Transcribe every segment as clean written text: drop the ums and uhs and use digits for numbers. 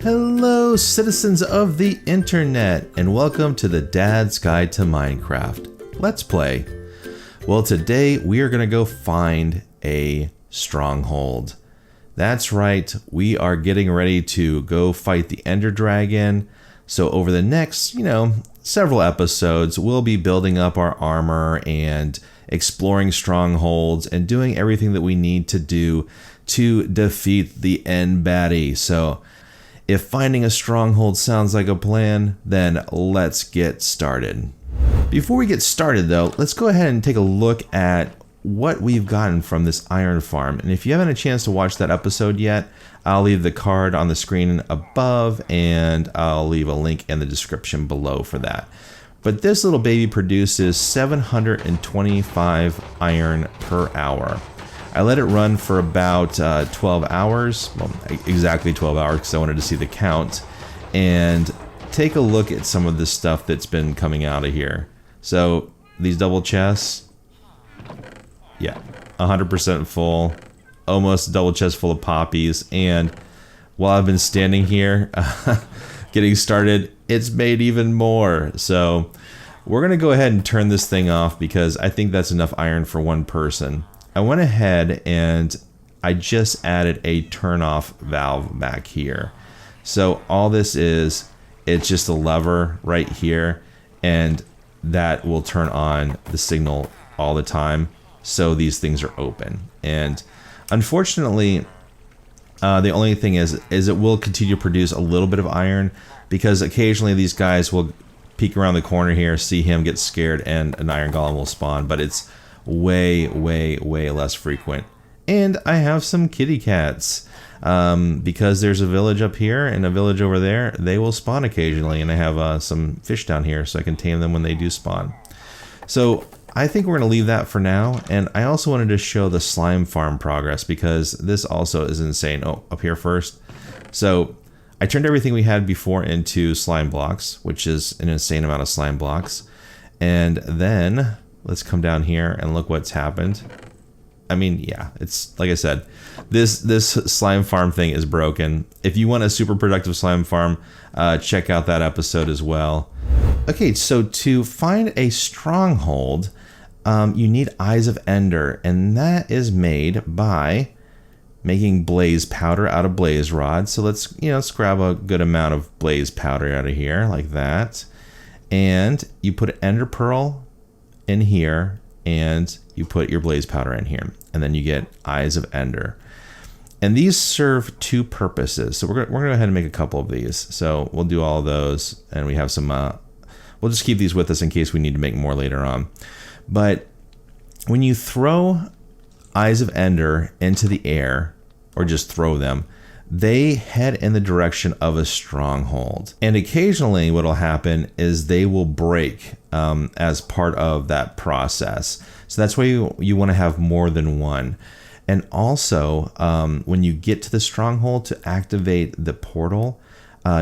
Hello, citizens of the internet, and welcome to the Dad's Guide to Minecraft. Let's play. Well, today we are going to go find a stronghold. That's right, we are getting ready to go fight the Ender Dragon. So over the next, several episodes, we'll be building up our armor and exploring strongholds and doing everything that we need to do to defeat the end baddie. So if finding a stronghold sounds like a plan, then let's get started. Before we get started though, let's go ahead and take a look at what we've gotten from this iron farm. And if you haven't had a chance to watch that episode yet, I'll leave the card on the screen above and I'll leave a link in the description below for that. But this little baby produces 725 iron per hour. I let it run for about 12 hours, well, exactly 12 hours because I wanted to see the count, and take a look at some of the stuff that's been coming out of here. So these double chests, yeah, 100% full, almost double chest full of poppies, and while I've been standing here getting started, it's made even more. So we're gonna go ahead and turn this thing off because I think that's enough iron for one person. I went ahead and I just added a turn off valve back here. So all this is, it's just a lever right here, and that will turn on the signal all the time. So these things are open. And unfortunately, the only thing is it will continue to produce a little bit of iron because occasionally these guys will peek around the corner here, see him, get scared, and an iron golem will spawn, but it's way less frequent. And I have some kitty cats because there's a village up here and a village over there. They will spawn occasionally, and I have some fish down here so I can tame them when they do spawn. So I think we're going to leave that for now. And I also wanted to show the slime farm progress because this also is insane. Oh, up here first. So I turned everything we had before into slime blocks, which is an insane amount of slime blocks. And then let's come down here and look what's happened. I mean, yeah, it's like I said, this slime farm thing is broken. If you want a super productive slime farm, check out that episode as well. Okay, so to find a stronghold, you need Eyes of Ender, and that is made by making blaze powder out of blaze rods. So let's grab a good amount of blaze powder out of here like that. And you put ender pearl in here, and you put your blaze powder in here, and then you get Eyes of Ender. And these serve two purposes. So we're gonna go ahead and make a couple of these. So we'll do all of those, and we have some. We'll just keep these with us in case we need to make more later on. But when you throw Eyes of Ender into the air, or just throw them, they head in the direction of a stronghold. And occasionally what will happen is they will break as part of that process. So that's why you want to have more than one. And also, when you get to the stronghold to activate the portal,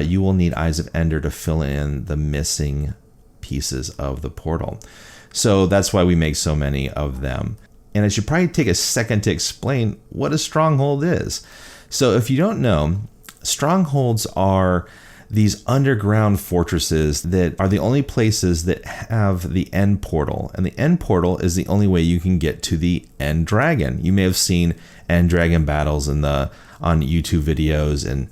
you will need Eyes of Ender to fill in the missing pieces of the portal. So that's why we make so many of them. And I should probably take a second to explain what a stronghold is. So if you don't know, strongholds are these underground fortresses that are the only places that have the end portal. And the end portal is the only way you can get to the end dragon. You may have seen end dragon battles on YouTube videos, and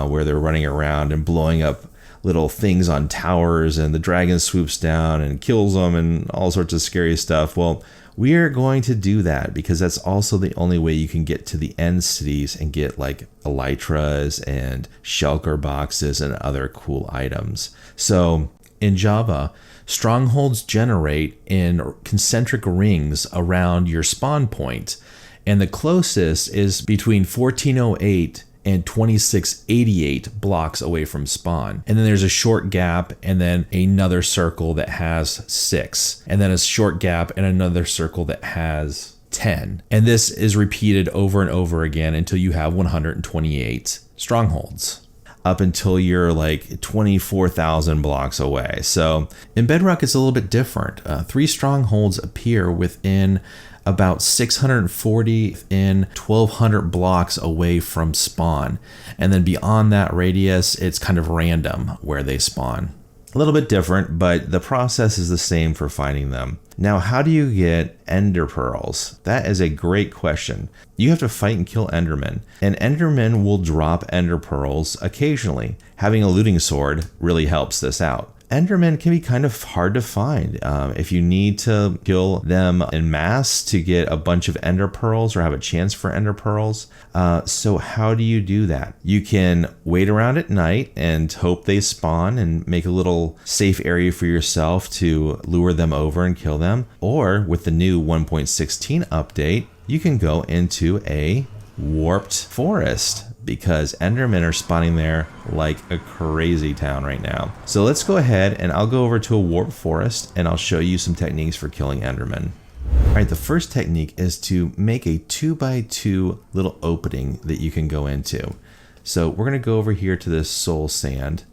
where they're running around and blowing up little things on towers, and the dragon swoops down and kills them and all sorts of scary stuff. Well, we're going to do that because that's also the only way you can get to the end cities and get like elytras and shulker boxes and other cool items. So in Java, strongholds generate in concentric rings around your spawn point, and the closest is between 1408 and 2688 blocks away from spawn. And then there's a short gap, and then another circle that has 6, and then a short gap and another circle that has 10. And this is repeated over and over again until you have 128 strongholds. up until you're like 24,000 blocks away. So in Bedrock, it's a little bit different. 3 strongholds appear within about 640 in 1,200 blocks away from spawn. And then beyond that radius, it's kind of random where they spawn. A little bit different, but the process is the same for finding them. Now, how do you get ender pearls? That is a great question. You have to fight and kill endermen, and endermen will drop ender pearls occasionally. Having a looting sword really helps this out. Endermen can be kind of hard to find. If you need to kill them en masse to get a bunch of ender pearls or have a chance for ender pearls. So how do you do that? You can wait around at night and hope they spawn and make a little safe area for yourself to lure them over and kill them. Or with the new 1.16 update, you can go into a warped forest, because endermen are spawning there like a crazy town right now. So let's go ahead and I'll go over to a warped forest and I'll show you some techniques for killing endermen. All right, the first technique is to make a 2x2 little opening that you can go into. So we're gonna go over here to this soul sand,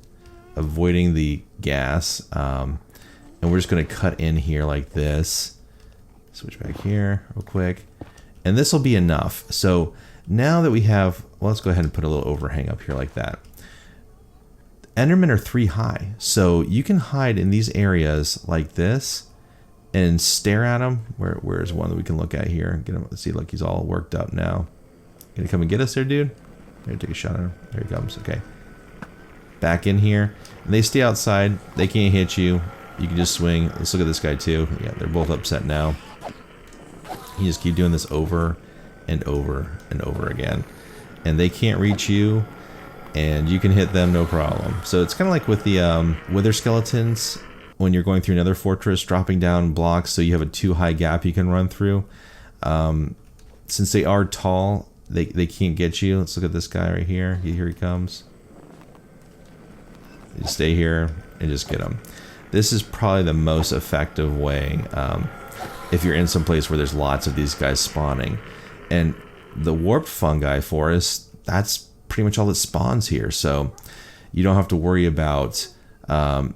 avoiding the gas, and we're just gonna cut in here like this. Switch back here real quick. And this will be enough. So now that we have, well, let's go ahead and put a little overhang up here like that. Endermen are 3 high, so you can hide in these areas like this and stare at them. Where's one that we can look at here? Get him. Let's see, look, he's all worked up now. Gonna come and get us there, dude? Here, take a shot at him. There he comes. Okay. Back in here. And they stay outside. They can't hit you. You can just swing. Let's look at this guy too. Yeah, they're both upset now. You just keep doing this over and over and over again, and they can't reach you, and you can hit them no problem. So it's kind of like with the wither skeletons when you're going through another fortress, dropping down blocks so you have a 2 high gap you can run through. Since they are tall, they can't get you. Let's look at this guy right here. Here he comes. You stay here and just get him. This is probably the most effective way if you're in some place where there's lots of these guys spawning. And the warped fungi forest, that's pretty much all that spawns here. So you don't have to worry about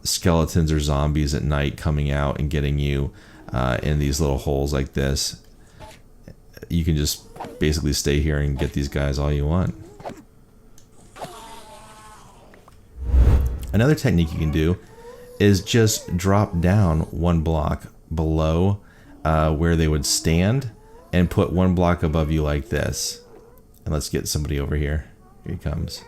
skeletons or zombies at night coming out and getting you in these little holes like this. You can just basically stay here and get these guys all you want. Another technique you can do is just drop down 1 block below where they would stand, and put 1 block above you like this. And let's get somebody over here. Here he comes.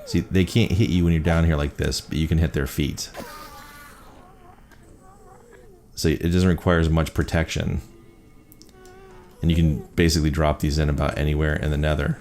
See, they can't hit you when you're down here like this, but you can hit their feet. So it doesn't require as much protection. And you can basically drop these in about anywhere in the Nether.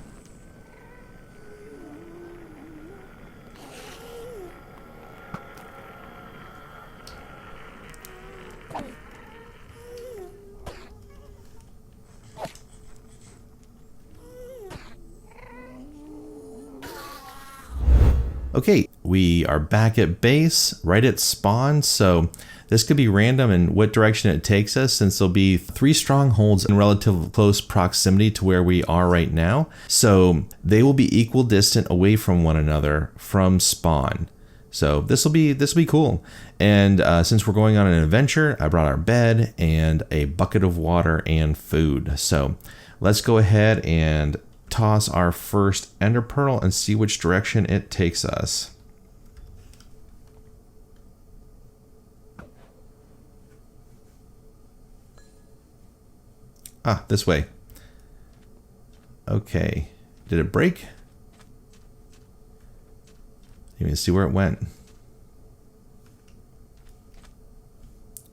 Okay, we are back at base, right at spawn, so this could be random in what direction it takes us, since there'll be 3 strongholds in relative close proximity to where we are right now. So they will be equal distant away from one another from spawn. So this will be cool. And since we're going on an adventure, I brought our bed and a bucket of water and food. So let's go ahead and toss our first ender pearl and see which direction it takes us. Ah, this way. Okay. Did it break? You can see where it went.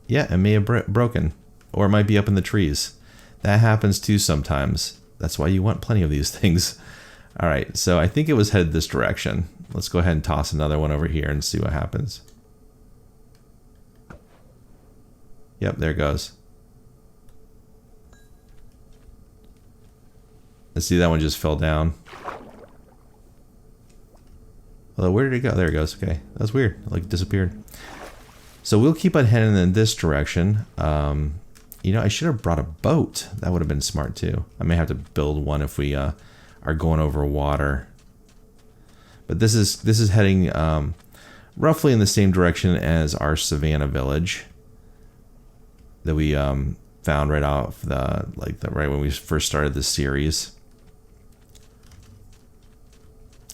Yeah, it may have broken. Or it might be up in the trees. That happens too sometimes. That's why you want plenty of these things. All right, so I think it was headed this direction. Let's go ahead and toss another one over here and see what happens. Yep, there it goes. Let's see, that one just fell down. Although, where did it go? There it goes. Okay, that was weird. It like disappeared. So we'll keep on heading in this direction. You know, I should have brought a boat. That would have been smart too. I may have to build one if we are going over water. But this is heading roughly in the same direction as our Savana village that we found right off right when we first started this series.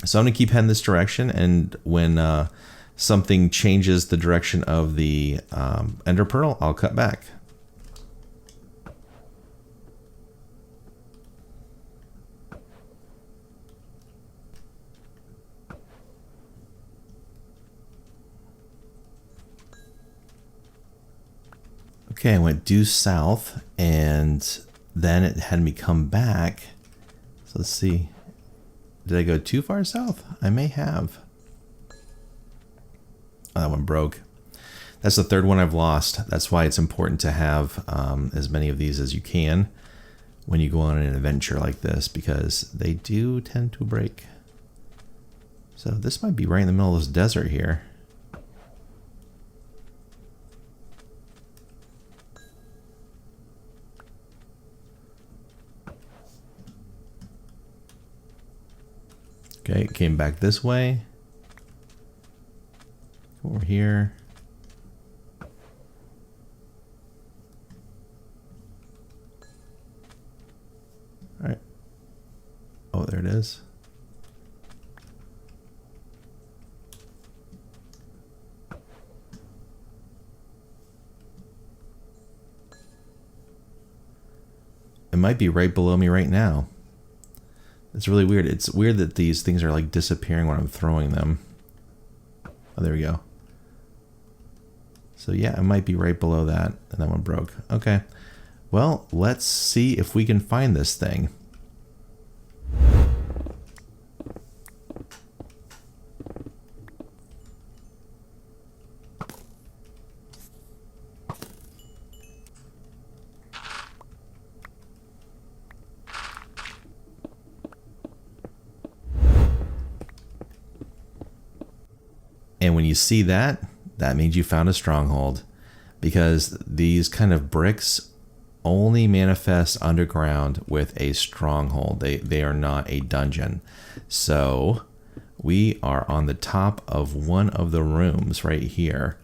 So I'm gonna keep heading this direction, and when something changes the direction of the ender pearl, I'll cut back. Okay, I went due south, and then it had me come back. So let's see. Did I go too far south? I may have. Oh, that one broke. That's the third one I've lost. That's why it's important to have as many of these as you can when you go on an adventure like this, because they do tend to break. So this might be right in the middle of this desert here. Okay, it came back this way. Over here. All right. Oh, there it is. It might be right below me right now. It's really weird. It's weird that these things are like disappearing when I'm throwing them. Oh, there we go. So yeah, it might be right below that. And that one broke. Okay. Well, let's see if we can find this thing. And when you see that, that means you found a stronghold, because these kind of bricks only manifest underground with a stronghold. They are not a dungeon. So we are on the top of one of the rooms right here.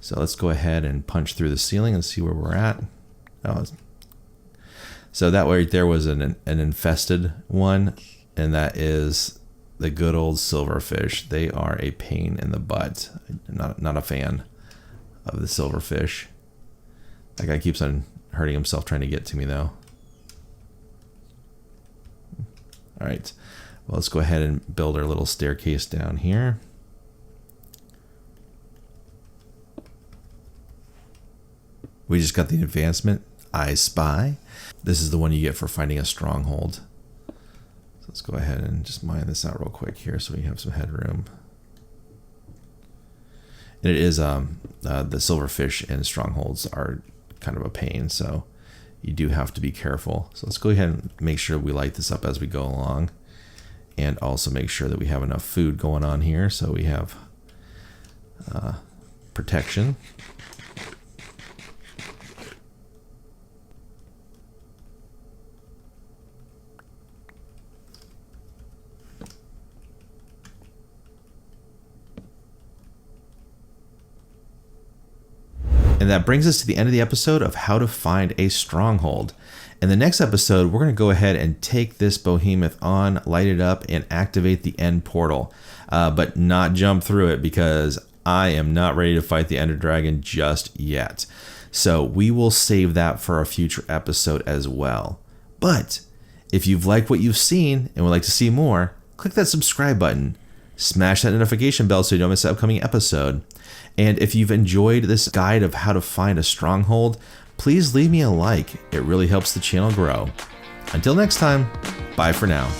So let's go ahead and punch through the ceiling and see where we're at. Oh, so that way right there was an infested one, and that is the good old silverfish. They are a pain in the butt. Not a fan of the silverfish. That guy keeps on hurting himself trying to get to me though. All right, well, let's go ahead and build our little staircase down here. We just got the advancement, I Spy. This is the one you get for finding a stronghold. Let's go ahead and just mine this out real quick here so we have some headroom. And it is the silverfish and strongholds are kind of a pain, so you do have to be careful. So let's go ahead and make sure we light this up as we go along, and also make sure that we have enough food going on here so we have protection. And that brings us to the end of the episode of how to find a stronghold. In the next episode, we're going to go ahead and take this behemoth on, light it up, and activate the end portal. But not jump through it, because I am not ready to fight the Ender Dragon just yet. So we will save that for a future episode as well. But if you've liked what you've seen and would like to see more, click that subscribe button. Smash that notification bell so you don't miss an upcoming episode. And if you've enjoyed this guide of how to find a stronghold, please leave me a like. It really helps the channel grow. Until next time, bye for now.